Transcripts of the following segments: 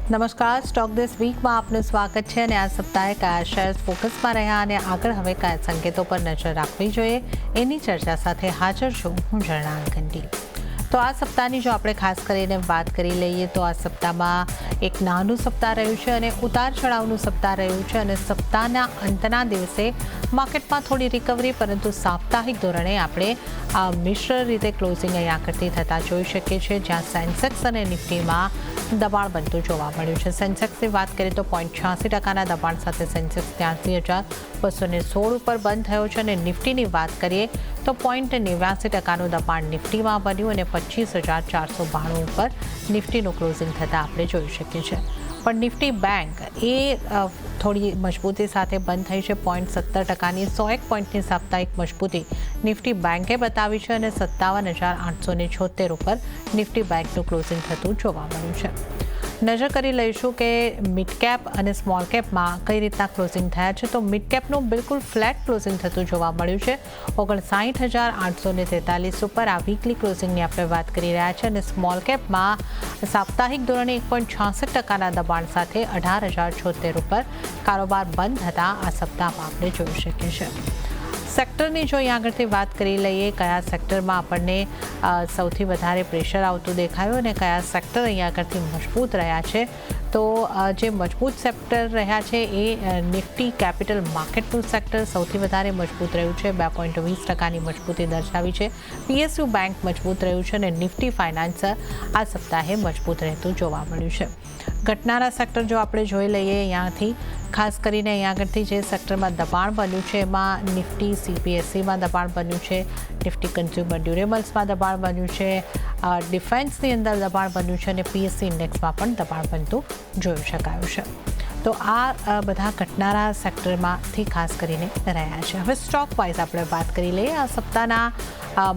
નમસ્કાર, સ્ટોક દેશ વીકમાં આપનું સ્વાગત છે અને આ સપ્તાહે કયા શેર્સ ફોકસમાં રહ્યા અને આગળ હવે કયા સંકેતો પર નજર રાખવી જોઈએ એની ચર્ચા સાથે હાજર છું હું ઝરણા અંકંટી. તો આ સપ્તાહની જો આપણે ખાસ કરીને વાત કરી લઈએ તો આ સપ્તાહમાં એક નાનું સપ્તાહ રહ્યું છે અને ઉતાર ચઢાવનું સપ્તાહ રહ્યું છે અને સપ્તાહના અંતના દિવસે માર્કેટમાં થોડી રિકવરી, પરંતુ સાપ્તાહિક ધોરણે આપણે આ મિશ્ર રીતે ક્લોઝિંગ અહીંયા કરતી થતાં જોઈ શકીએ છીએ, જ્યાં સેન્સેક્સ અને નિફ્ટીમાં દબાણ બનતું જોવા મળ્યું છે. સેન્સેક્સની વાત કરીએ તો 0.86% દબાણ સાથે સેન્સેક્સ 83,216 ઉપર બંધ થયો છે અને નિફ્ટીની વાત કરીએ તો 0.89% દબાણ નિફ્ટીમાં બન્યું અને 25,492 ઉપર નિફ્ટીનું ક્લોઝિંગ થતાં આપણે જોઈ શકીએ છીએ. પણ નિફ્ટી બેંક એ થોડી મજબૂતી સાથે બંધ થઈ છે. 0.70%ની 101 પોઈન્ટની સાપ્તાહિક મજબૂતી નિફ્ટી બેંકે બતાવી છે અને 57,876 ઉપર નિફ્ટી બેંકનું ક્લોઝિંગ થતું જોવા મળ્યું છે. નજર કરી લઈશું કે મિડ કેપ અને સ્મોલ કેપમાં કઈ રીતના ક્લોઝિંગ થયા છે. તો મિડ કેપનું બિલકુલ ફ્લેટ ક્લોઝિંગ થતું જોવા મળ્યું છે. 59,843 ઉપર આ વીકલી ક્લોઝિંગની આપણે વાત કરી રહ્યા છીએ અને સ્મોલ કેપમાં સાપ્તાહિક ધોરણે 1.66%ના દબાણ સાથે 18,076 ઉપર કારોબાર બંધ થતાં આ સપ્તાહમાં આપણે જોઈ શકીએ છીએ. સેક્ટરની જો અહીં આગળથી વાત કરી લઈએ, કયા સેક્ટરમાં આપણને સૌથી વધારે પ્રેશર આવતું દેખાયું અને કયા સેક્ટર અહીં આગળથી મજબૂત રહ્યા છે, તો જે મજબૂત સેક્ટર રહ્યા છે એ નિફ્ટી કેપિટલ માર્કેટનું સેક્ટર સૌથી વધારે મજબૂત રહ્યું છે. 2.20%ની મજબૂતી દર્શાવી છે. PSU બેંક મજબૂત રહ્યું છે અને નિફ્ટી ફાઇનાન્સ આ સપ્તાહે મજબૂત રહેતું જોવા મળ્યું છે. ઘટનારા સેક્ટર જો આપણે જોઈ લઈએ અહીંયાથી, ખાસ કરીને અહીં આગળથી જે સેક્ટરમાં દબાણ બન્યું છે એમાં નિફ્ટી CPSEમાં દબાણ બન્યું છે, નિફ્ટી કન્ઝ્યુમર ડ્યુરેબલ્સમાં દબાણ બન્યું છે, ડિફેન્સની અંદર દબાણ બન્યું છે અને PSE ઇન્ડેક્સમાં પણ દબાણ બનતું જોઈ શકાયું છે. તો આ બધા ઘટનારા સેક્ટરમાંથી ખાસ કરીને રહ્યા છે. હવે સ્ટોક વાઇઝ આપણે વાત કરી લઈએ. આ સપ્તાહના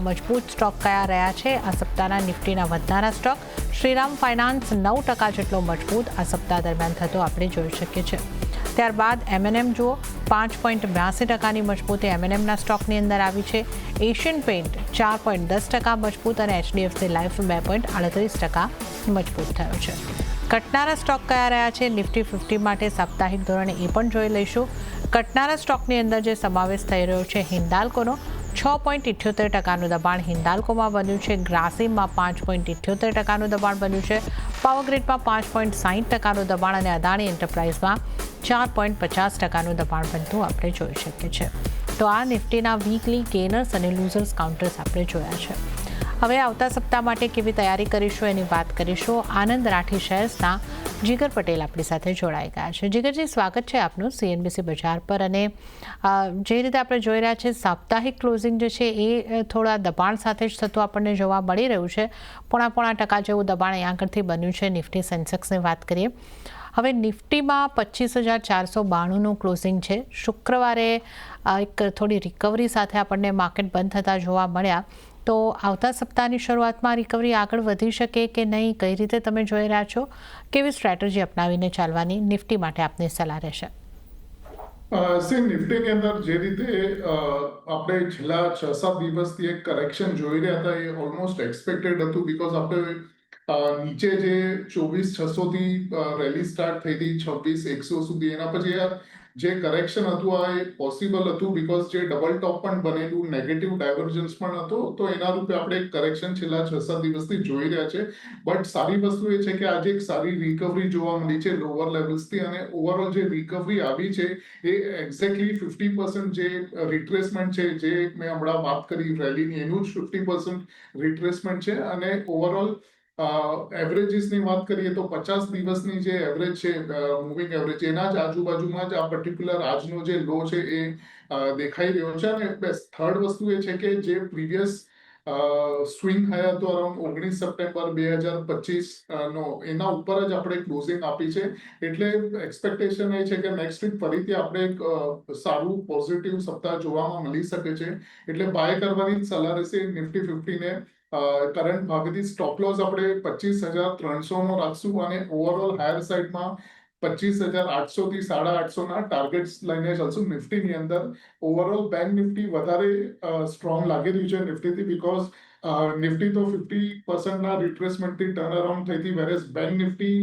મજબૂત સ્ટોક કયા રહ્યા છે? આ સપ્તાહના નિફ્ટીના વધનારા સ્ટોક શ્રીરામ ફાઇનાન્સ 9% જેટલો મજબૂત આ સપ્તાહ દરમિયાન થતો આપણે જોઈ શકીએ છીએ. ત્યારબાદ M&M જુઓ, 5.82%ની મજબૂતી M&Mના સ્ટોકની અંદર આવી છે. એશિયન પેઇન્ટ 4.10% મજબૂત અને HDFC લાઇફ 2.38% મજબૂત થયો છે. ઘટનારા સ્ટોક કયા રહ્યા છે નિફ્ટી 50 માટે સાપ્તાહિક ધોરણે એ પણ જોઈ લઈશું. ઘટનારા સ્ટોકની અંદર જે સમાવેશ થઈ રહ્યો છે હિન્દાલ્કોનો 6.78%નું દબાણ હિન્દાલ્કોમાં બન્યું છે. ગ્રાસિમમાં 5.78%નું દબાણ બન્યું છે. પાવરગ્રીડમાં 5.60%નું દબાણ અને અદાણી એન્ટરપ્રાઇઝમાં 4.50%નું દબાણ બનતું આપણે જોઈ શકીએ છીએ. તો આ નિફ્ટીના વીકલી ગેનર્સ અને લૂઝર્સ કાઉન્ટર્સ આપણે જોયા છે. હવે આવતા સપ્તાહ માટે કેવી તૈયારી કરીશું એની વાત કરીશું. આનંદ રાઠી શેર્સના જીગર પટેલ આપણી સાથે જોડાઈ ગયા છે. જીગરજી, સ્વાગત છે આપનું CNBC બજાર પર. અને જે રીતે આપણે જોઈ રહ્યા છીએ સાપ્તાહિક ક્લોઝિંગ જે છે એ થોડા દબાણ સાથે જ થતું આપણને જોવા મળી રહ્યું છે. 0.5% જેવું દબાણ અહીંયા આગળથી બન્યું છે. નિફ્ટી સેન્સેક્સની વાત કરીએ, હવે નિફ્ટીમાં 25,492નું ક્લોઝિંગ છે. શુક્રવારે એક થોડી રિકવરી સાથે આપણને માર્કેટ બંધ થતા જોવા મળ્યા. તો આવતા સપ્તાહની શરૂઆતમાં રિકવરી આગળ વધી શકે કે નહીં, કઈ રીતે તમે જોઈ રહ્યા છો, કેવી સ્ટ્રેટેજી અપનાવીને ચાલવાની નિફ્ટી માટે આપની સલાહ રહેશે? નિફ્ટીની અંદર જે રીતે આપણે છેલ્લા 6-7 દિવસથી એક કરેક્શન જોઈ રહ્યા હતા એ ઓલમોસ્ટ એક્સપેક્ટેડ હતું. બીકોઝ આપણે નીચે જે 24,600 થી રેલી સ્ટાર્ટ થઈ હતી 26,100 સુધી, એના પછી જે કરેક્શન હતું આ એ પોસિબલ હતું બીકોઝ જે ડબલ ટોપ પણ બનેલું, નેગેટિવ ડાયવર્જન્સ પણ હતો, તો એના રૂપે આપણે એક કરેક્શન છેલ્લા 6-7 દિવસથી જોઈ રહ્યા છે. બટ સારી વસ્તુ એ છે કે આજે એક સારી રિકવરી જોવા મળી છે લોઅર લેવલ્સથી, અને ઓવરઓલ જે રિકવરી આવી છે એ એક્ઝેક્ટલી 50% જે રિટ્રેસમેન્ટ છે, જે મેં હમણાં વાત કરી રેલીની, એનું જ 50% રિટ્રેસમેન્ટ છે. અને ઓવરઓલ એવરેજીસની વાત કરીએ તો 50 દિવસની જે એવરેજ છે, મૂવિંગ એવરેજ, એના જ આજુબાજુમાં જ આ પર્ટિક્યુલર આજનો જે લો છે એ દેખાઈ રહ્યો છે. અને થર્ડ વસ્તુ એ છે કે જે પ્રીવિયસ સ્વિંગ થયા હતો અરાઉન્ડ 19 સપ્ટેમ્બર 2025 નો, એના ઉપર જ આપણે ક્લોઝિંગ આપી છે. એટલે એક્સપેક્ટેશન એ છે કે નેક્સ્ટ વીક ફરીથી આપણે એક સારું પોઝિટિવ સપ્તાહ જોવામાં મળી શકે છે. એટલે બાય કરવાની જ સલાહ રહેશે નિફ્ટી 50 ને. કરંટ ભાગથી સ્ટોપ લોસ આપણે 25,300 નો રાખશું અને ઓવરઓલ હાયર સાઇડમાં 25,800 થી 850 ના ટાર્ગેટ્સ લઈને ચાલશું નિફ્ટીની અંદર. ઓવરઓલ બેંક નિફ્ટી વધારે સ્ટ્રોંગ લાગી રહ્યું છે નિફ્ટીથી, બીકોઝ નિફ્ટી તો 50% ના રિટ્રેસમેન્ટથી ટર્ન અરાઉન્ડ થઈ હતી, વેરેસ બેંક નિફ્ટી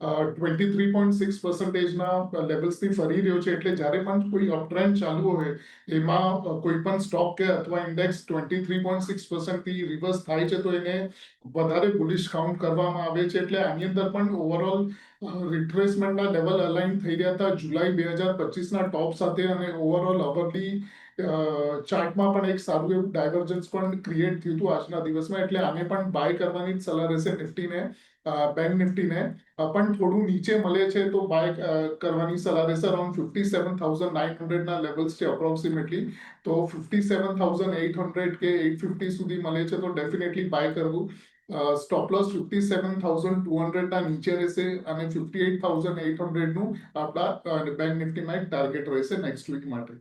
23.6%ના લેવલ્સથી ફરી રહ્યો છે. એટલે જ્યારે પણ કોઈ અપટ્રેન્ડ ચાલુ હોય એમાં કોઈ પણ સ્ટોક કે અથવા ઇન્ડેક્સ 23.6%થી રિવર્સ થાય છે તો એને વધારે બુલિશ કાઉન્ટ કરવામાં આવે છે. એટલે આની અંદર પણ ઓવરઓલ રિટ્રેસમેન્ટના લેવલ અલાઇન થઈ રહ્યા હતા જુલાઈ 2025ના ટોપ સાથે, અને ઓવરઓલ અવરલી ચાર્ટમાં પણ એક સારું એવું ડાયવર્જન્સ પણ ક્રિએટ થયું હતું આજના દિવસમાં. એટલે આને પણ બાય કરવાની જ સલાહ રહેશે. નિફ્ટીને, બેંક નિફ્ટીને પણ થોડું નીચે મળે છે તો બાય કરવાની સલાહ રહેશે. અરાઉન્ડ 57,900ના લેવલ્સ છે અપ્રોક્સિમેટલી. તો 57,800 કે 850 સુધી મળે છે તો ડેફિનેટલી બાય કરવું. સ્ટોપ લોસ 57,200ના નીચે રહેશે અને 58,800નું આપણા બેંક નિફ્ટીમાં એક ટાર્ગેટ રહેશે નેક્સ્ટ વીક માટે.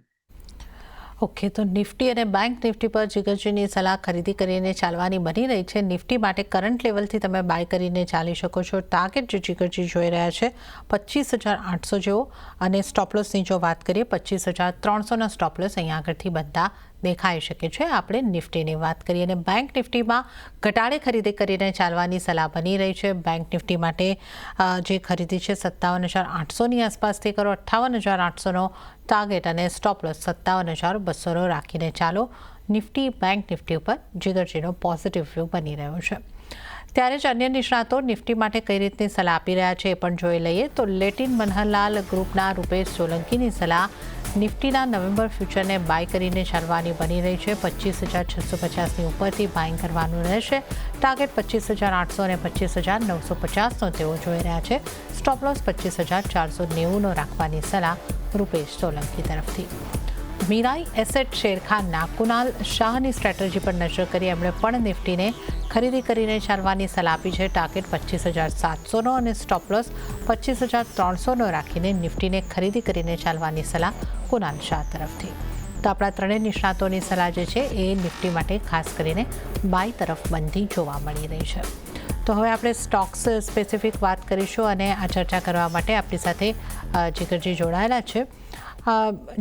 ઓકે, તો નિફ્ટી અને બેંક નિફ્ટી પર જીગરજીની સલાહ ખરીદી કરીને ચાલવાની બની રહી છે. નિફ્ટી માટે કરંટ લેવલથી તમે બાય કરીને ચાલી શકો છો. ટાર્ગેટ જે જીગરજી જોઈ રહ્યા છે 25,800 જેવો, અને સ્ટોપલોસની જો વાત કરીએ 25,300ના સ્ટોપલોસ અહીંયા આગળથી બધા દેખાઈ શકે છે. આપણે નિફ્ટીની વાત કરીએ અને બેંક નિફ્ટીમાં ઘટાડે ખરીદી કરીને ચાલવાની સલાહ બની રહી છે. બેંક નિફ્ટી માટે જે ખરીદી છે 57,800ની આસપાસથી કરો. 58,800નો ટાર્ગેટ અને સ્ટોપલોસ 57,200 રાખીને ચાલો. નિફ્ટી બેંક નિફ્ટી ઉપર જીગરજીનો પોઝિટિવ વ્યૂ બની રહ્યો છે. ત્યારે જ અન્ય નિષ્ણાતો નિફ્ટી માટે કઈ રીતની સલાહ આપી રહ્યા છે એ પણ જોઈ લઈએ. તો લેટિન મનહરલાલ ગ્રુપના રૂપેશ સોલંકીની સલાહ નિફ્ટીના નવેમ્બર ફ્યુચરને બાય કરીને ચાલવાની બની રહી છે. 25,650ની ઉપરથી બાઇંગ કરવાનું રહેશે. ટાર્ગેટ 25,800 અને 25,950નો તેઓ જોઈ રહ્યા છે. સ્ટોપલોસ 25,490નો રાખવાની સલાહ રૂપેશ સોલંકી તરફથી. મીરાઈ એસેટ શેરખાનના કુનાલ શાહની સ્ટ્રેટેજી પર નજર કરી. એમણે પણ નિફ્ટીને ખરીદી કરીને ચાલવાની સલાહ આપી છે. ટાર્ગેટ 25,700નો અને સ્ટોપલોસ 25,300નો રાખીને નિફ્ટીને ખરીદી કરીને ચાલવાની સલાહ કુનાલ શાહ તરફથી. તો આપણા ત્રણેય નિષ્ણાતોની સલાહ જે છે એ નિફ્ટી માટે ખાસ કરીને બાય તરફ બનતી જોવા મળી રહી છે. તો હવે આપણે સ્ટોક્સ સ્પેસિફિક વાત કરીશું અને આ ચર્ચા કરવા માટે આપણી સાથે જીગરજી જોડાયેલા છે.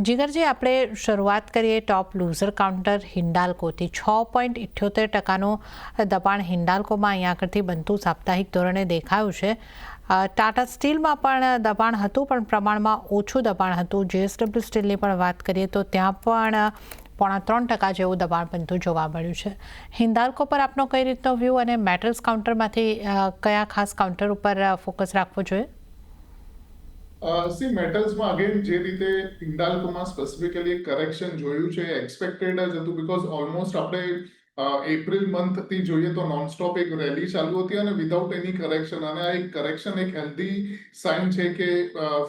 જીગરજી, આપણે શરૂઆત કરીએ ટોપ લૂઝર કાઉન્ટર હિન્ડાલ્કોથી. 6.78%નું દબાણ હિન્ડાલ્કોમાં અહીંયા આગળથી બનતું સાપ્તાહિક ધોરણે દેખાયું છે. ટાટા સ્ટીલમાં પણ દબાણ હતું, પણ પ્રમાણમાં ઓછું દબાણ હતું. જેએસડબલ્યુ સ્ટીલની પણ વાત કરીએ તો ત્યાં પણ 3.25% જેવું દબાણ બનતું જોવા મળ્યું છે. હિન્દાલ્કો પર આપનો કઈ રીતનો વ્યૂ, અને મેટલ્સ કાઉન્ટરમાંથી કયા ખાસ કાઉન્ટર ઉપર ફોકસ રાખવો જોઈએ? મેટલ્સમાં અગેન જે રીતે હિન્ડાલ્કોમાં સ્પેસિફિકલી કરેક્શન જોયું છે એક્સપેક્ટેડ જ હતું, બીકોઝ ઓલમોસ્ટ આપણે એપ્રિલ મંથથી જોઈએ તો નોનસ્ટોપ એક રેલી ચાલુ હતી અને વિધાઉટ એની કરેક્શન, અને આ એક કરેક્શન એક હેલ્ધી સાઇન છે કે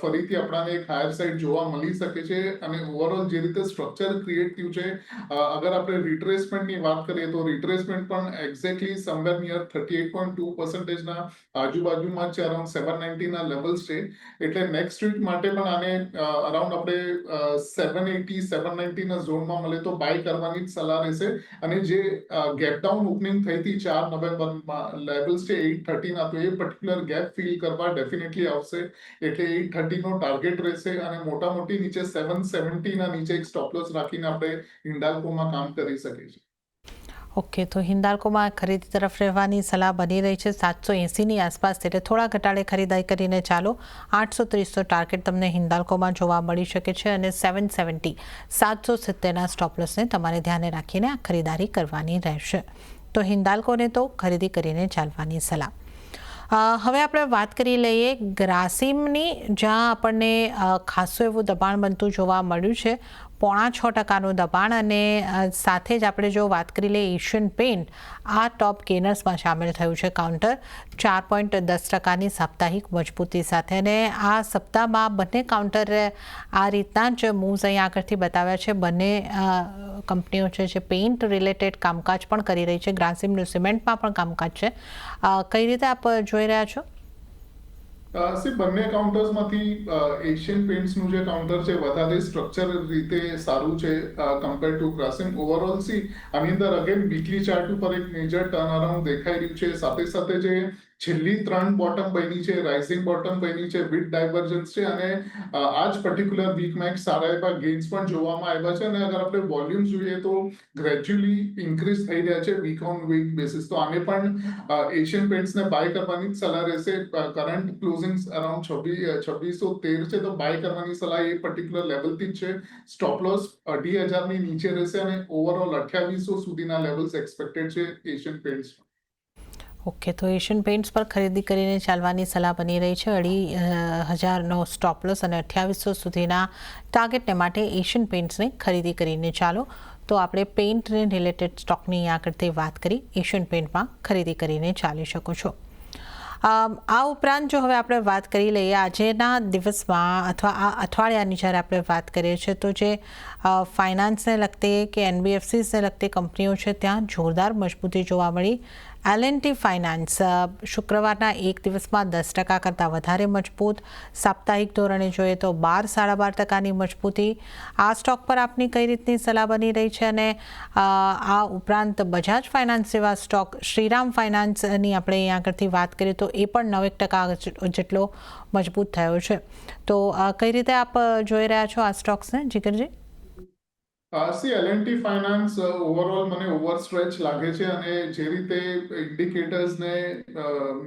ફરીથી આપણાને એક હાયર સાઇડ જોવા મળી શકે છે. અને ઓવરઓલ જે રીતે સ્ટ્રક્ચર ક્રિએટ થયું છે, અગર આપણે રિટ્રેસમેન્ટની વાત કરીએ તો રિટ્રેસમેન્ટ પણ એક્ઝેક્ટલી સમવેર નિયર 38.2%ના આજુબાજુમાં છે. અરાઉન્ડ 790ના લેવલ્સ છે. એટલે નેક્સ્ટ વીક માટે પણ આને અરાઉન્ડ આપણે 780 790ના ઝોનમાં મળે તો બાય કરવાની જ સલાહ રહેશે. અને જે ગેપ ડાઉન ઓપનિંગ થઈ હતી 4 નવેમ્બરમાં લેવલ્સ છે 830ના, તો એ પર્ટિક્યુલર ગેપ ફિલ કરવા ડેફિનેટલી આવશે. એટલે 830નો ટાર્ગેટ રહેશે અને મોટા મોટી નીચે 770ના નીચે એક સ્ટોપ લોસ રાખીને આપણે હિન્ડાલ્કોમાં કામ કરી શકીએ છીએ. ઓકે, તો હિન્દાલ્કોમાં ખરીદી તરફ રહેવાની સલાહ બની રહી છે 780ની આસપાસ, એટલે થોડા ઘટાડે ખરીદારી કરીને ચાલો. 830નો ટાર્ગેટ તમને હિન્દાલ્કોમાં જોવા મળી શકે છે અને 770 770ના સ્ટોપલોસને તમારે ધ્યાને રાખીને આ ખરીદારી કરવાની રહેશે. તો હિન્દાલ્કોને તો ખરીદી કરીને ચાલવાની સલાહ. હવે આપણે વાત કરી લઈએ ગ્રાસિમની, જ્યાં આપણને ખાસું એવું દબાણ બનતું જોવા મળ્યું છે. 0.6%નું દબાણ, અને સાથે જ આપણે જો વાત કરી લઈએ એશિયન પેઇન્ટ, આ ટોપ ગેનર્સમાં સામેલ થયું છે. કાઉન્ટર 4.10%ની સાપ્તાહિક મજબૂતી સાથે, અને આ સપ્તાહમાં બંને કાઉન્ટર આ રીતના જ મૂવ્સ અહીં આગળથી બતાવ્યા છે. બંને કંપનીઓ છે જે પેઇન્ટ રિલેટેડ કામકાજ પણ કરી રહી છે. ગ્રાસિમનું સિમેન્ટમાં પણ કામકાજ છે. કઈ રીતે આપ જોઈ રહ્યા છો? બંને કાઉન્ટર્સમાંથી એશિયન પેઇન્ટ્સનું જે કાઉન્ટર છે વધારે સ્ટ્રક્ચર રીતે સારું છે કમ્પેર ટુ ગ્રાસિમ. ઓવરઓલ આની અંદર અગેન વીકલી ચાર્ટ ઉપર એક મેજર ટર્ન અરાઉન્ડ દેખાઈ રહ્યું છે. સાથે સાથે જે છેલ્લી 3 બોટમ બની છે, રાઇઝિંગ બોટમ બની છે, વિથ ડાયવર્જન્સ છે અને આ જ પર્ટિક્યુલર વીકમાં એક સારા એવા ગેઇન્સ પણ જોવામાં આવ્યા છે અને અગર આપણે વોલ્યુમ જોઈએ તો ગ્રેજ્યુઅલી ઇન્ક્રીઝ થઈ રહ્યા છે વીક ઓન વીક બેસિસ. તો આને પણ એશિયન પેઇન્ટ્સને બાય કરવાની જ સલાહ રહેશે. કરંટ ક્લોઝિંગ અરાઉન્ડ 2613 છે, તો બાય કરવાની સલાહ એ પર્ટિક્યુલર લેવલથી જ છે. સ્ટોપ લોસ 2,800 ની નીચે રહેશે અને ઓવરઓલ 2800 સુધીના લેવલ્સ એક્સપેક્ટેડ છે એશિયન પેઇન્ટ્સ. ઓકે, તો એશિયન પેઇન્ટ્સ પર ખરીદી કરીને ચાલવાની સલાહ બની રહી છે. 2,500નો સ્ટોપ લોસ અને 2800 સુધીના ટાર્ગેટને માટે એશિયન પેઇન્ટ્સને ખરીદી કરીને ચાલો. તો આપણે પેઇન્ટને રિલેટેડ સ્ટોકની આગળથી વાત કરી. એશિયન પેઇન્ટમાં ખરીદી કરીને ચાલી શકો છો. આ ઉપરાંત જો હવે આપણે વાત કરી લઈએ આજના દિવસમાં અથવા આ અઠવાડિયાની જ્યારે આપણે વાત કરીએ છીએ તો જે ફાઇનાન્સને લગતી કે NBFCsને લગતી કંપનીઓ છે ત્યાં જોરદાર મજબૂતી જોવા મળી. L&T ફાઇનાન્સ શુક્રવારના એક દિવસમાં 10% કરતાં વધારે મજબૂત. સાપ્તાહિક ધોરણે જોઈએ તો 12-12% મજબૂતી. આ સ્ટોક પર આપની કઈ રીતની સલાહ બની રહી છે અને આ ઉપરાંત બજાજ ફાઇનાન્સ જેવા સ્ટોક, શ્રીરામ ફાઇનાન્સની આપણે અહીંયા આગળથી વાત કરીએ તો એ પણ 9% જેટલો મજબૂત થયો છે. તો કઈ રીતે આપ જોઈ રહ્યા છો આ સ્ટોક્સને, જીગરજી? L&T ફાઇનાન્સ ઓવરઓલ મને ઓવરસ્ટ્રેચ લાગે છે અને જે રીતે ઇન્ડિકેટર્સને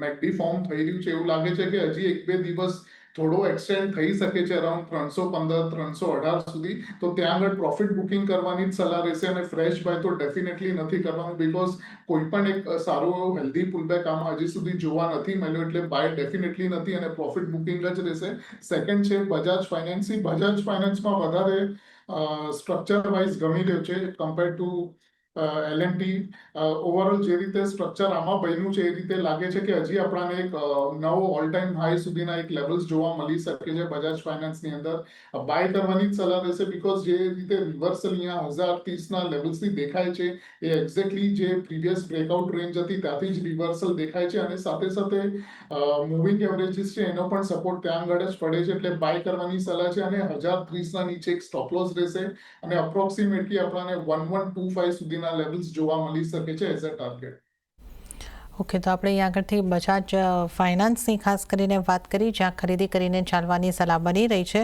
મેકડી ફોર્મ થઈ રહ્યું છે એવું લાગે છે કે હજી 1-2 દિવસ થોડો એક્સટેન્ડ થઈ શકે છે અરાઉન્ડ 315-318 સુધી. તો ત્યાં આગળ પ્રોફિટ બુકિંગ કરવાની જ સલાહ રહેશે અને ફ્રેશ બાય તો ડેફિનેટલી નથી કરવાનું બિકોઝ કોઈ પણ એક સારું એવું હેલ્ધી પુલબેક આમાં હજી સુધી જોવા નથી મળ્યું, એટલે બાય ડેફિનેટલી નથી અને પ્રોફિટ બુકિંગ જ રહેશે. સેકન્ડ છે બજાજ ફાઇનાન્સ. બજાજ ફાઇનાન્સમાં વધારે સ્ટ્રક્ચર વાઇઝ ગમી રહ્યું છે કમ્પેર ટુ L&T. ઓવરઓલ જે રીતે સ્ટ્રક્ચર આમાં બન્યું છે એ રીતે લાગે છે કે હજી આપણને એક નવો ઓલ ટાઈમ હાઈ સુધીના એક લેવલ્સ જોવા મળી શકે છે બજાજ ફાઇનાન્સની અંદર. બાય કરવાની જ સલાહ રહેશે બિકોઝ જે રીતે રિવર્સલ અહીંયા 1030ના લેવલ્સથી દેખાય છે એ એક્ઝેક્ટલી જે પ્રીવિયસ બ્રેકઆઉટ રેન્જ હતી ત્યાંથી જ રિવર્સલ દેખાય છે અને સાથે સાથે મૂવિંગ એવરેજીસ છે એનો પણ સપોર્ટ ત્યાં આગળ જ પડે છે, એટલે બાય કરવાની સલાહ છે અને 1030ના નીચે એક સ્ટોપ લોસ રહેશે અને અપ્રોક્સિમેટલી આપણને 1125 સુધીના લેવલ્સ જોવા મળી શકે છે એઝ અ ટાર્ગેટ. ઓકે, તો આપણે અહીંયા આગળથી બજાજ ફાઇનાન્સની ખાસ કરીને વાત કરી જ્યાં ખરીદી કરીને ચાલવાની સલાહ બની રહી છે.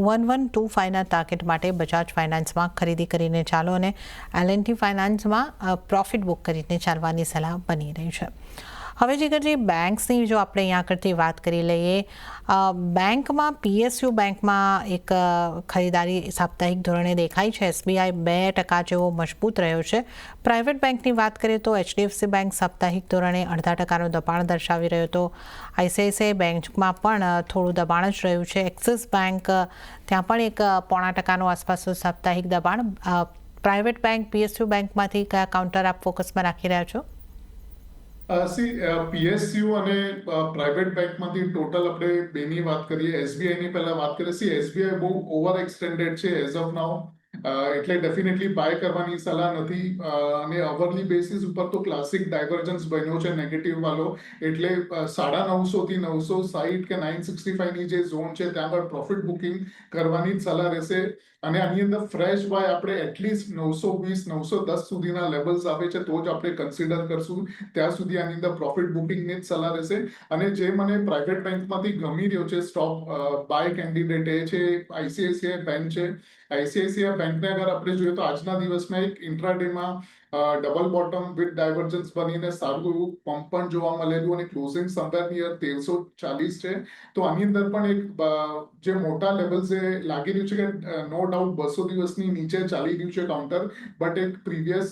1125ના ટાર્ગેટ માટે બજાજ ફાઇનાન્સમાં ખરીદી કરીને ચાલો અને L&T ફાઇનાન્સમાં પ્રોફિટ બુક કરીને ચાલવાની સલાહ બની રહી છે. હવે જીગરજી, બેંક્સની જો આપણે અહીંયા આગળથી વાત કરી લઈએ, બેંકમાં PSU બેંકમાં એક ખરીદારી સાપ્તાહિક ધોરણે દેખાય છે. SBI 2% જેવો મજબૂત રહ્યો છે. પ્રાઇવેટ બેંકની વાત કરીએ તો HDFC બેંક સાપ્તાહિક ધોરણે 0.5%નું દબાણ દર્શાવી રહ્યો હતો. ICICI બેંકમાં પણ થોડું દબાણ જ રહ્યું છે. એક્સિસ બેંક ત્યાં પણ એક 0.5%નું આસપાસનું સાપ્તાહિક દબાણ. પ્રાઇવેટ બેંક PSU બેંકમાંથી કયા કાઉન્ટર આપ ફોકસમાં રાખી રહ્યા છો? PSU અને પ્રાઇવેટ બેંકમાંથી ટોટલ આપણે બેની વાત કરીએ, SBIની પહેલા વાત કરીએ. SBI બહુ ઓવર એક્સટેન્ડેડ છે એઝ ઓફ નાઉ, એટલે ડેફિનેટલી બાય કરવાની સલાહ નથી અને અવરલી બેસિસ ઉપર તો ક્લાસિક ડાયવર્જન્સ બન્યો છે નેગેટિવ વાળો, એટલે 950 થી 960 કે 965ની જે ઝોન છે ત્યાં આગળ પ્રોફિટ બુકિંગ કરવાની જ સલાહ રહેશે અને આની અંદર ફ્રેશ બાય આપણે એટલીસ્ટ 920-910 સુધીના લેવલ્સ આવે છે તો જ આપણે કન્સિડર કરશું. ત્યાં સુધી આની અંદર પ્રોફિટ બુકિંગની જ સલાહ રહેશે. અને જે મને પ્રાઇવેટ બેંકમાંથી ગમી રહ્યો છે સ્ટોક બાય કેન્ડિડેટ એ છે ICICI બેંક છે. ICICI બેંકને અગર આપણે જોઈએ તો આજના દિવસમાં એક ઇન્ટ્રાડેમાં ડબલ બોટમ વિથ ડાયવર્જન્સ બનીને સારું એવું પંપ પણ જોવા મળેલું અને ક્લોઝિંગ સમવેર નિયર 1340 છે. તો આની અંદર પણ એક જે મોટા લેવલ્સ એ લાગી રહ્યું છે કે નો ડાઉટ 200 દિવસની નીચે ચાલી રહ્યું છે કાઉન્ટર, બટ એક પ્રીવિયસ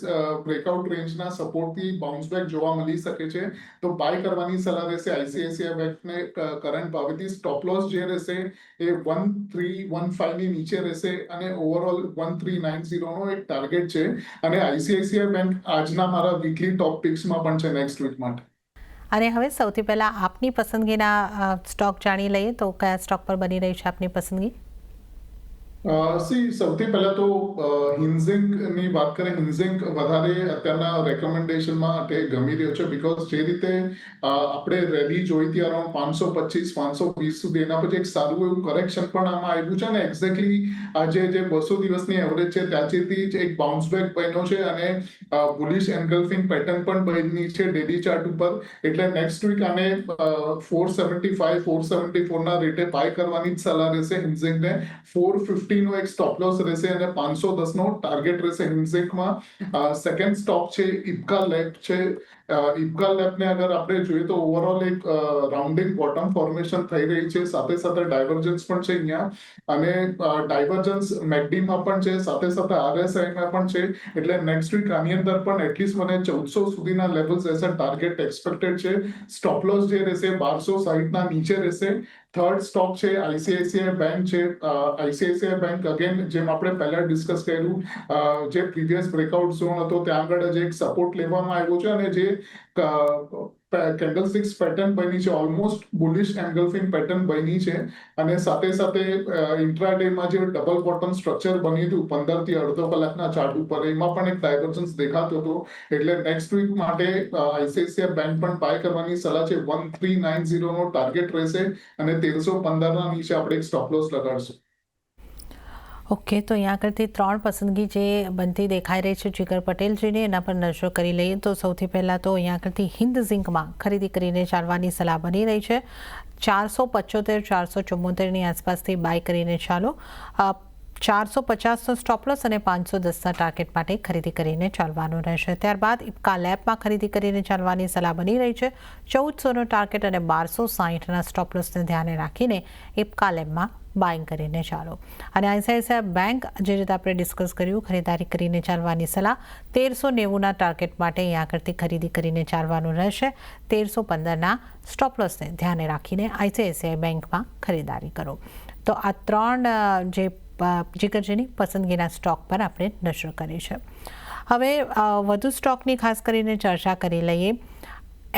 બ્રેકઆઉટ રેન્જના સપોર્ટથી બાઉન્સ બેક જોવા મળી શકે છે. તો બાય કરવાની સલાહ રહેશે ICICI બેંકને કરંટ ભાવેથી. સ્ટોપ લોસ જે રહેશે એ 1315ની નીચે રહેશે અને ઓવરઓલ 1390નો એક ટાર્ગેટ છે અને ICICI બેંક આજના મારા વીકલી ટોપ પિક્સમાં પણ છે નેક્સ્ટ વીક માટે. અને હવે સૌથી પહેલાં આપની પસંદગીના સ્ટોક જાણી લઈએ તો કયા સ્ટોક પર બની રહી છે આપની પસંદગી? સૌથી પહેલા તો હિન્ઝિંગની વાત કરીએ. હિન્ઝિંગ વધારે અત્યારના રેકમેન્ડેશનમાં તે ગમી રહ્યો છે બીકોઝ જે રીતે આપણે રેલી જોઈ હતી અરાઉન્ડ 525-520 સુધી, એના પછી એક સારું એવું કરેક્શન પણ આમાં આવ્યું છે ને એક્ઝેક્ટલી આજે જે 200 દિવસની એવરેજ છે ત્યાંથી જ એક બાઉન્સ બેક બન્યો છે અને બુલિશ એન્ગલ્ફિંગ પેટર્ન પણ બની છે ડેલી ચાર્ટ ઉપર. એટલે નેક્સ્ટ વીક આને 475-474 ના રેટે બાય કરવાની જ સલાહ રહેશે હિન્ઝિંગને. 450 નો એક સ્ટોપ લોસ રહેશે અને 510 નો ટાર્ગેટ રહેશે હિન્ઝિંગમાં. સેકન્ડ સ્ટોક છે ઇપ્કા લેબ છે. ઇપ્કા લેબને અગર આપણે જોઈએ તો ઓવરઓલ એક રાઉન્ડિંગ બોટમ ફોર્મેશન થઈ રહી છે, સાથે સાથે ડાયવર્જન્સ પણ છે અહીંયા, અને ડાયવર્જન્સ મેકડીમાં પણ છે, સાથે સાથે આરએસઆઈમાં પણ છે. એટલે નેક્સ્ટ વીક આની અંદર પણ એટલીસ્ટ મને 1400 સુધીના લેવલ્સ રહેશે ટાર્ગેટ એક્સપેક્ટેડ છે. સ્ટોપ લોસ જે રહેશે 1260 ના નીચે રહેશે. થર્ડ સ્ટોક છે આઈસીઆઈસીઆઈ બેંક છે. આઈસીઆઈસીઆઈ બેંક અગેન જેમ આપણે પહેલા ડિસ્કસ કર્યું, જે પ્રીવિયસ બ્રેકઆઉટ ઝોન હતો ત્યાં આગળ જ એક સપોર્ટ લેવામાં આવ્યો છે, અને જે કેન્ડલસ્ટિક્સ પેટર્ન બની છે ઓલમોસ્ટ બુલિશ એન્ગલ્ફિંગ પેટર્ન બની છે. અને સાથે સાથે ઇન્ટ્રાડેમાં જે ડબલ બોટમ સ્ટ્રક્ચર બન્યું હતું 15 થી અડધો કલાકના ચાર્ટ ઉપર, એમાં પણ એક ડાયવર્જન્સ દેખાતો હતો. એટલે નેક્સ્ટ વીક માટે આઈસીઆઈસીઆઈ બેંક પણ બાય કરવાની સલાહ છે. 1390 નો ટાર્ગેટ રહેશે અને 1315 ના નીચે આપણે એક સ્ટોપ લોસ લગાડશું. ઓકે, તો અહીંયા આગળથી 3 પસંદગી જે બનતી દેખાઈ રહી છે જીગર પટેલજીને, એના પર નજર કરી લઈએ તો સૌથી પહેલાં તો અહીંયા આગળથી હિન્દ ઝિંકમાં ખરીદી કરીને ચાલવાની સલાહ બની રહી છે. 475-474ની આસપાસથી બાય કરીને ચાલો. 450નો સ્ટોપ લોસ અને 510ના ટાર્ગેટ માટે ખરીદી કરીને ચાલવાનું રહેશે. ત્યારબાદ ઇપ્કા લેબમાં ખરીદી કરીને ચાલવાની સલાહ બની રહી છે. 1400નો ટાર્ગેટ અને 1260ના સ્ટોપ લોસને ધ્યાને રાખીને ઇપ્કા લેબમાં બાઇંગ કરીને ચાલો. અને આઈસીઆઈસીઆઈ બેંક જે રીતે આપણે ડિસ્કસ કર્યું, ખરીદારી કરીને ચાલવાની સલાહ. 1390ના ટાર્ગેટ માટે અહીંયા આગળથી ખરીદી કરીને ચાલવાનું રહેશે. 1315ના સ્ટોપ લોસને ધ્યાને રાખીને આઈસીઆઈસીઆઈ બેંકમાં ખરીદારી કરો. તો આ 3 જે જીગરજીની પસંદગીના સ્ટોક પર આપણે નજર કરી છે. હવે વધુ સ્ટોકની ખાસ કરીને ચર્ચા કરી લઈએ.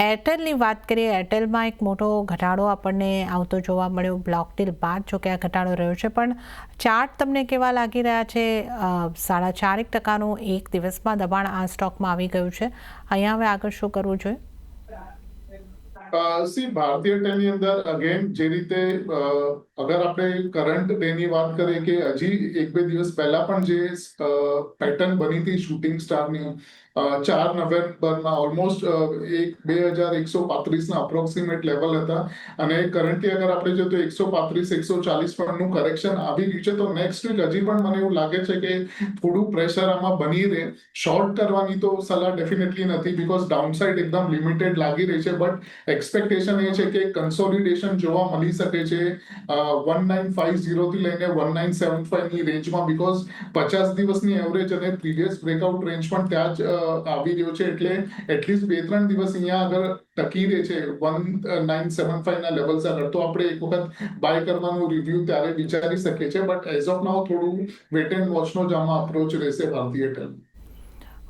એરટેલની વાત કરીએ. એરટેલમાં એક મોટો ઘટાડો આપણને આવતો જોવા મળ્યો. બ્લોક ડીલ બાદ જો કે આ ઘટાડો રહ્યો છે, પણ ચાર્ટ તમને કેવા લાગી રહ્યા છે? 4.5%નું એક દિવસમાં દબાણ આ સ્ટોકમાં આવી ગયું છે. અહીંયા હવે આગળ શું કરવું જોઈએ? ભારતીય એરટેલની અંદર અગેન જે રીતે અગર આપણે કરંટ ડેની વાત કરીએ કે હજી 1-2 દિવસ પહેલા પણ જે પેટર્ન બની હતી શૂટિંગ સ્ટારની 4 નવેમ્બરમાં ઓલમોસ્ટ 2135ના અપ્રોક્સિમેટ લેવલ હતા, અને કરન્ટલી અગર આપણે જોઈએ તો 135-140 પરનું કરેક્શન આવી ગયું છે. તો નેક્સ્ટ વીક હજી પણ મને એવું લાગે છે કે થોડું પ્રેશર આમાં બની રહે. શોર્ટ કરવાની તો સલાહ ડેફિનેટલી નથી બીકોઝ ડાઉનસાઇડ એકદમ લિમિટેડ લાગી રહી છે, બટ એક્સપેક્ટેશન એ છે કે કન્સોલિડેશન જોવા મળી શકે છે 1950 થી લઈને 1975ની રેન્જમાં, બીકોઝ 50 દિવસની એવરેજ અને પ્રીવિયસ બ્રેકઆઉટ રેન્જ પણ ત્યાં જ આવી રહ્યો છે. એટલે એટલીસ્ટ 2-3 દિવસ અહીંયા આગળ ટકી રહે છે 1975ના લેવલ્સ આગળ, તો આપણે એક વખત બાય કરવાનું રિવ્યુ ત્યારે વિચારી શકીએ છીએ. બટ એઝ ઓફ નાઉ થોડું વેટ એન્ડ વોચનો જ આમાં અપ્રોચ રહેશે ભારતીય એરટેલ.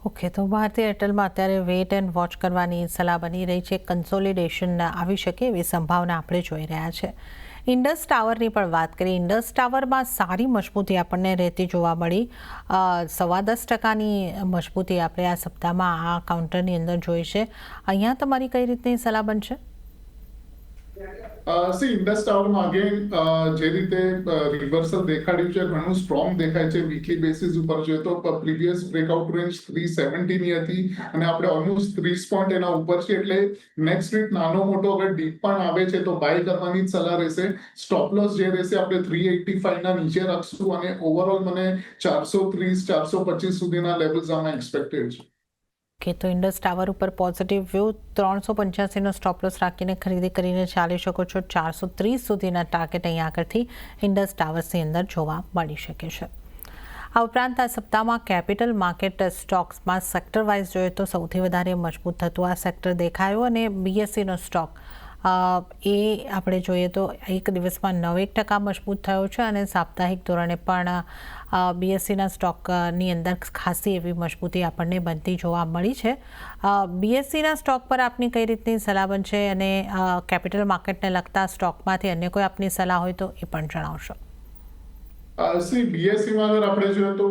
ઓકે, તો ભારતીય એરટેલમાં અત્યારે વેઇટ એન્ડ વોચ કરવાની સલાહ બની રહી છે. કન્સોલિડેશન આવી શકે એવી સંભાવના આપણે જોઈ રહ્યા છે. ઇન્ડસ ટાવરની પણ વાત કરીએ. ઇન્ડસ ટાવરમાં સારી મજબૂતી આપણને રહેતી જોવા મળી. 10.25%ની મજબૂતી આપણે આ સપ્તાહમાં આ કાઉન્ટરની અંદર જોઈ છે. અહીંયા તમારી કઈ રીતની સલાહ બનશે? ઇન્ડસ ટાવરમાં અગેન જે રીતે રિવર્સલ દેખાડ્યું છે ઘણું સ્ટ્રોંગ દેખાય છે. વીકલી બેસિસ ઉપર જોઈએ તો પ્રીવિયસ બ્રેકઆઉટ રેન્જ 370ની હતી અને આપણે ઓલમોસ્ટ 30 પોઈન્ટ એના ઉપર છે. એટલે નેક્સ્ટ વીક નાનો મોટો અગર ડીપ પણ આવે છે તો બાય કરવાની જ સલાહ રહેશે. સ્ટોપ લોસ જે રહેશે આપણે 385ના નીચે રાખશું, અને ઓવરઓલ મને 430-425 સુધીના લેવલ્સ આમાં એક્સપેક્ટેડ છે. ઓકે, તો ઇન્ડસ ટાવર ઉપર પોઝિટિવ વ્યૂ. 385નો સ્ટોપ લોસ રાખીને ખરીદી કરીને ચાલી શકો છો. 430 સુધીના ટાર્ગેટ અહીંયા આગળથી ઇન્ડસ ટાવર્સની અંદર જોવા મળી શકે છે. આ ઉપરાંત આ સપ્તાહમાં કેપિટલ માર્કેટ સ્ટોક્સમાં સેક્ટર વાઇઝ જોઈએ તો સૌથી વધારે મજબૂત થતું આ સેક્ટર દેખાયો, અને બીએસસીનો સ્ટોક એ આપણે જોઈએ તો એક દિવસમાં 9% મજબૂત થયો છે, અને સાપ્તાહિક ધોરણે પણ બીએસસીના સ્ટોકની અંદર ખાસી એવી મજબૂતી આપણને બનતી જોવા મળી છે. બીએસસીના સ્ટોક પર આપની કઈ રીતની સલાહ બનશે, અને કેપિટલ માર્કેટને લગતા સ્ટોકમાંથી અન્ય કોઈ આપની સલાહ હોય તો એ પણ જણાવશો. બીએસસીમાં અગર આપણે જોઈએ તો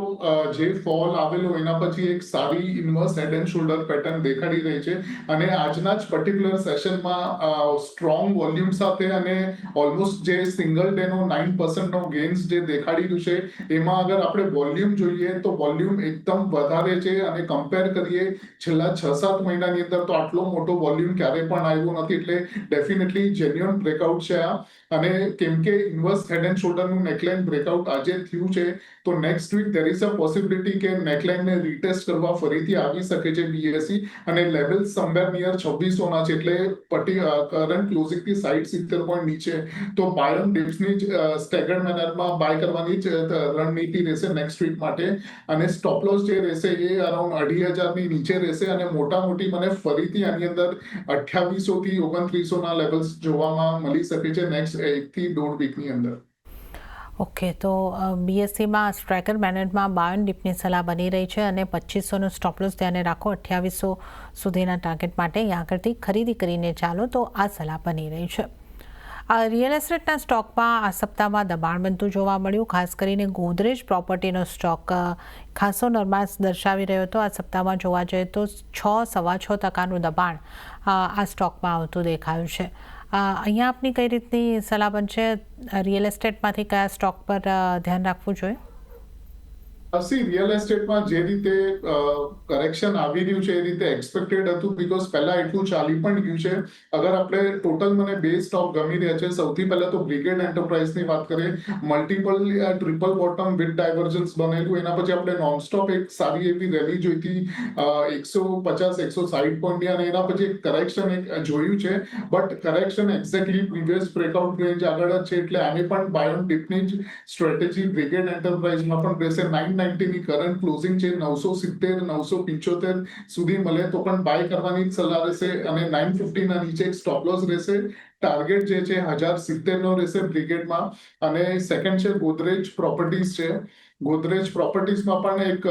જે ફોલ આવેલો એના પછી એક સારી inverse head and shoulder pattern દેખાડી રહી છે અને આજના જ પર્ટિક્યુલર સેશનમાં સ્ટ્રોંગ વોલ્યુમ સાથે અને ઓલમોસ્ટ જે સિંગલ ડે નો 9% નો ગેન્સ જે દેખાડી રહ્યું છે એમાં અગર આપણે વોલ્યુમ જોઈએ તો વોલ્યુમ એકદમ વધારે છે અને કમ્પેર કરીએ છેલ્લા 6-7 મહિનાની અંદર તો આટલો મોટો વોલ્યુમ ક્યારે પણ આવ્યો નથી, એટલે ડેફિનેટલી જેન્યુઅન બ્રેકઆઉટ છે આ. અને કેમ કે ઇન્વર્સ હેડ એન્ડ શોલ્ડરનું નેકલાઇન બ્રેકઆઉટ આજે થયું છે તો next week there is a possibility કે નેકલાઇનને રીટેસ્ટ કરવા ફરીથી આવી શકે છે બીએસસી અને લેવલ સમવેર નિયર 2600 ના છે, એટલે કરંટ ક્લોઝિંગ થી 60-70 પોઈન્ટ નીચે તો બાય ઓન ડિપ્સની સ્ટેગર્ડ મેનરમાં બાય કરવાની જ રણનીતિ રહેશે નેક્સ્ટ વીક માટે. અને સ્ટોપ લોસ જે રહેશે એ અરાઉન્ડ 2500 ની નીચે રહેશે અને મોટી મને ફરીથી આની અંદર 2800 થી 2900 ના લેવલ્સ જોવામાં મળી શકે છે નેક્સ્ટ 1 થી 1.5 વીકની અંદર. ઓકે, તો બીએસસીમાં સ્ટ્રાઇકર મેનેજમાં 52 ડીપની સલાહ બની રહી છે અને 2500નો સ્ટોપ લોસ ધ્યાને રાખો. 2800 સુધીના ટાર્ગેટ માટે અહીંયા આગળથી ખરીદી કરીને ચાલો, તો આ સલાહ બની રહી છે. રિયલ એસ્ટેટના સ્ટોકમાં આ સપ્તાહમાં દબાણ બનતું જોવા મળ્યું. ખાસ કરીને ગોદરેજ પ્રોપર્ટીનો સ્ટોક ખાસો નરમાશ દર્શાવી રહ્યો હતો. આ સપ્તાહમાં જોવા જઈએ તો 6-6.25% દબાણ આ સ્ટોકમાં આવતું દેખાયું છે. અહીંયા આપની કઈ રીતની સલાહ બનશે? રિયલ એસ્ટેટમાંથી કયા સ્ટોક પર ધ્યાન રાખવું જોઈએ? રિયલ એસ્ટેટમાં જે રીતે કરેક્શન આવી રહ્યું છે એ રીતે એક્સપેક્ટેડ હતું, બીકોઝ પહેલા એટલું ચાલી પણ ગયું છે. અગર આપણે ટોટલ મને બે સ્ટોક ગમી રહ્યા છે. સૌથી પહેલા તો બ્રિગેડ એન્ટરપ્રાઇઝની વાત કરીએ, multiple triple bottom with divergence બનેલું. એના પછી આપણે નોનસ્ટોપ એક સારી એવી રેલી જોઈ હતી 150-160 પોઈન્ટની અને એના પછી એક કરેક્શન એક જોયું છે, but correction exactly previous breakout range આગળ જ છે, એટલે આને પણ બાય ઓન ડિપની જ સ્ટ્રેટેજી બ્રિગેડ એન્ટરપ્રાઇઝમાં પણ રહેશે. 990 ની કરંટ ક્લોઝિંગ છે, 970-975 સુધી મળે તો પણ બાય કરવાની જ સલાહ રહેશે અને 950 ના નીચે એક સ્ટોપ લોસ રહેશે. ટાર્ગેટ જે છે 1070 નો રહેશે બ્રિગેડમાં. અને સેકન્ડ છે ગોદરેજ પ્રોપર્ટીઝ છે. ગોદરેજ પ્રોપર્ટીઝમાં પણ એક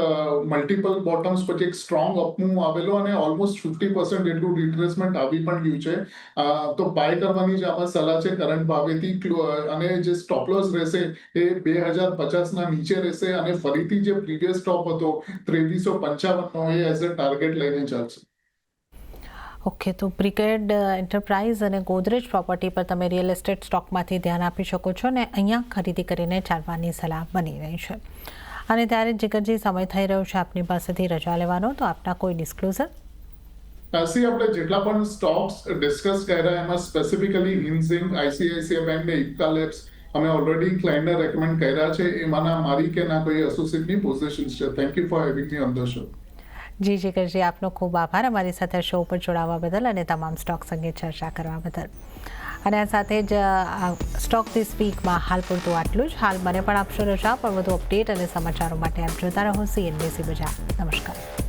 મલ્ટિપલ બોટમ્સ પછી એક સ્ટ્રોંગ અપમૂવ આવેલો અને ઓલમોસ્ટ 50% એટલું રિટ્રેસમેન્ટ આવી પણ ગયું છે. તો બાય કરવાની જ આમાં સલાહ છે કરંટ ભાવેથી. અને જે સ્ટોપ લોસ રહેશે એ 2050 ના નીચે રહેશે અને ફરીથી જે પ્રીવિયસ સ્ટોપ હતો 2355 નો એ એઝ અ ટાર્ગેટ લઈને ચાલશે. ઓકે, તો બ્રિગેડ એન્ટરપ્રાઇઝ અને ગોદરેજ પ્રોપર્ટી પર તમે રિયલ એસ્ટેટ સ્ટોકમાંથી ધ્યાન આપી શકો છો અને અહીંયા ખરીદી કરીને ચાલવાની સલાહ બની રહી છે. અને ત્યારે જીગરજી, સમય થઈ રહ્યો છે આપની પાસેથી રજા લેવાનો, તો આપના કોઈ ડિસ્ક્લોઝર? આપણે જેટલા પણ સ્ટોક્સ ડિસ્કસ કર્યા એમાં સ્પેસિફિકલી હિન્ઝિંગ, આઈસીઆઈસીઆઈ બેંક ને ઇપ્કા લેબ્સ અમે ઓલરેડી ક્લાયન્ટને રેકમેન્ડ કર્યા છે. એમાંના મારી કે ના કોઈ એસોસિએટની પોઝિશન્સ છે. Thank you for having me on the show. જી જીગરજી, આપનો ખૂબ આભાર અમારી સાથે શો પર જોડાવા બદલ અને તમામ સ્ટોક્સ અંગે ચર્ચા કરવા બદલ. અને આ સાથે જ સ્ટોક ધીસ વીકમાં હાલ પૂરતું આટલું જ. હાલ મને પણ આપશો રજા, પણ વધુ અપડેટ અને સમાચારો માટે આપ જોતા રહો CNBC બજાર. નમસ્કાર.